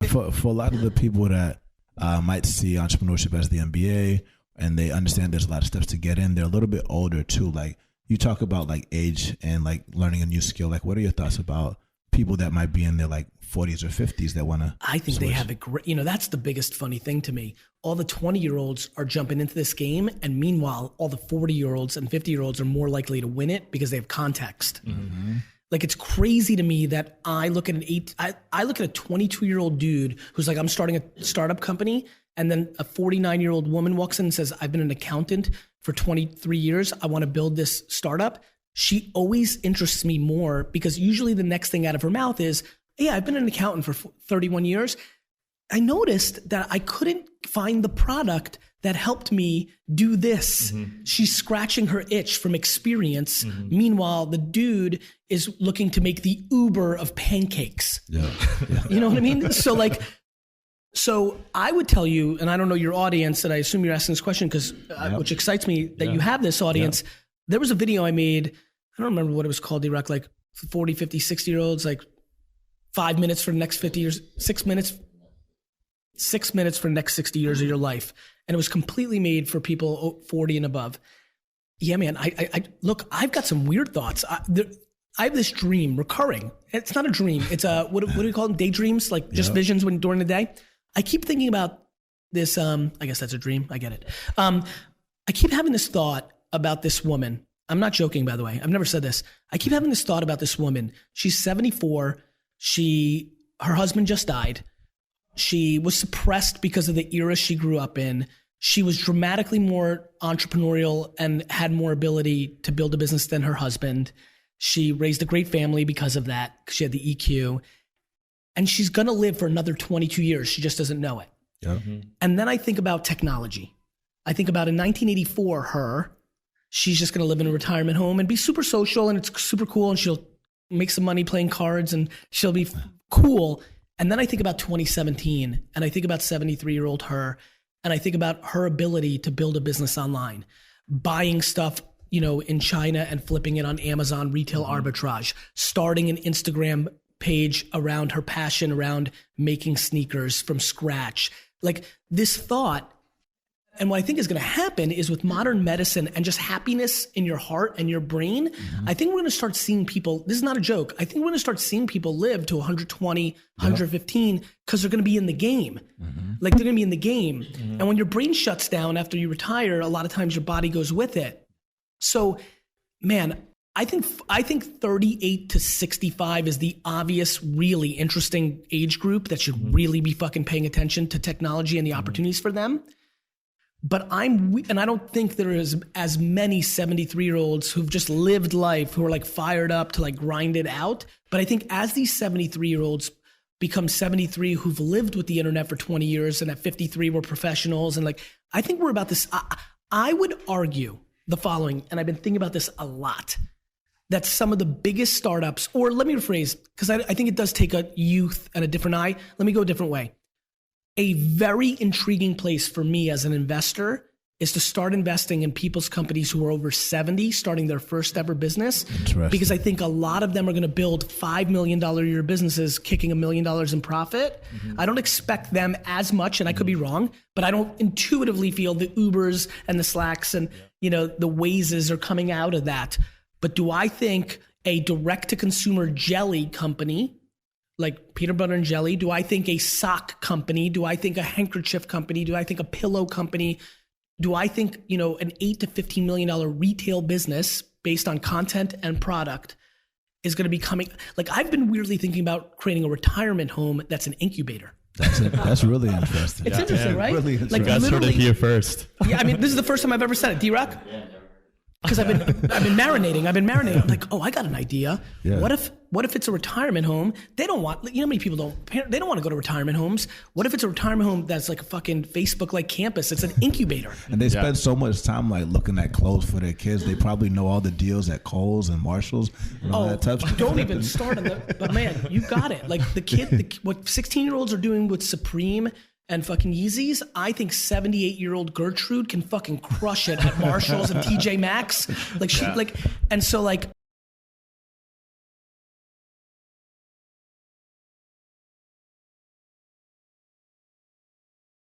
For a lot of the people that might see entrepreneurship as the MBA and they understand there's a lot of steps to get in, they're a little bit older too. Like you talk about like age and like learning a new skill. Like what are your thoughts about people that might be in their like 40s or 50s that want to I think they have a great, that's the biggest funny thing to me. All the 20-year-olds are jumping into this game, and meanwhile, all the 40-year-olds and 50-year-olds are more likely to win it because they have context. Mm-hmm. Like it's crazy to me that I look at I look at a 22-year-old dude who's like, I'm starting a startup company, and then a 49-year-old woman walks in and says, I've been an accountant for 23 years. I want to build this startup. She always interests me more because usually the next thing out of her mouth is, yeah, I've been an accountant for 31 years. I noticed that I couldn't find the product that helped me do this. Mm-hmm. She's scratching her itch from experience. Mm-hmm. Meanwhile, the dude is looking to make the Uber of pancakes. Yeah. You know what I mean? So I would tell you, and I don't know your audience, and I assume you're asking this question because which excites me that you have this audience. Yep. There was a video I made, I don't remember what it was called, D-Rock, like 40, 50, 60-year-olds, like 5 minutes for the next 50 years, 6 minutes for the next 60 years of your life. And it was completely made for people 40 and above. Yeah, man, I look, I've got some weird thoughts. I have this dream recurring. It's not a dream. It's what do we call them? Daydreams, like just visions during the day. I keep thinking about this. I guess that's a dream. I get it. I keep having this thought about this woman. I'm not joking, by the way. I've never said this. I keep having this thought about this woman. She's 74. Her husband just died. She was suppressed because of the era she grew up in. She was dramatically more entrepreneurial and had more ability to build a business than her husband. She raised a great family because of that. She had the EQ. And she's going to live for another 22 years. She just doesn't know it. Yep. Mm-hmm. And then I think about technology. I think about in 1984, she's just going to live in a retirement home and be super social, and it's super cool, and she'll make some money playing cards, and she'll be cool. And then I think about 2017, and I think about 73-year-old her, and I think about her ability to build a business online, buying stuff, in China and flipping it on Amazon, retail arbitrage, starting an Instagram page around her passion around making sneakers from scratch. Like this thought, and what I think is going to happen is with modern medicine and just happiness in your heart and your brain, I think we're going to start seeing people, this is not a joke, I think we're going to start seeing people live to 120, 115 because they're going to be in the game. Mm-hmm. Like they're going to be in the game. Mm-hmm. And when your brain shuts down after you retire, a lot of times your body goes with it. So, man, I think 38 to 65 is the obvious, really interesting age group that should really be fucking paying attention to technology and the opportunities for them. But I don't think there is as many 73-year-olds who've just lived life who are like fired up to like grind it out. But I think as these 73-year-olds become 73 who've lived with the internet for 20 years and at 53 were professionals, and like, I think we're about this. I would argue the following, and I've been thinking about this a lot, that some of the biggest startups, or let me rephrase, because I think it does take a youth and a different eye. Let me go a different way. A very intriguing place for me as an investor is to start investing in people's companies who are over 70, starting their first ever business. Because I think a lot of them are going to build $5 million a year businesses, kicking $1 million in profit. Mm-hmm. I don't expect them as much, and I could be wrong, but I don't intuitively feel the Ubers and the Slacks and the Wazes are coming out of that. But do I think a direct-to-consumer jelly company like peanut butter and jelly? Do I think a sock company? Do I think a handkerchief company? Do I think a pillow company? Do I think, an $8 to $15 million retail business based on content and product is going to be coming? Like, I've been weirdly thinking about creating a retirement home that's an incubator. That's really interesting. It's interesting, right? Really interesting. Like, that's heard it here first. Yeah, I mean, this is the first time I've ever said it. D-Rock? Yeah. Because I've been marinating. I'm like, I got an idea. Yeah. What if it's a retirement home? They don't want, many people they don't want to go to retirement homes. What if it's a retirement home that's like a fucking Facebook-like campus? It's an incubator. And they spend so much time like looking at clothes for their kids. They probably know all the deals at Kohl's and Marshall's and all that type of stuff. Don't even start on that. But man, you got it. Like what 16-year-olds are doing with Supreme and fucking Yeezys, I think 78-year-old Gertrude can fucking crush it at Marshalls and TJ Maxx. And so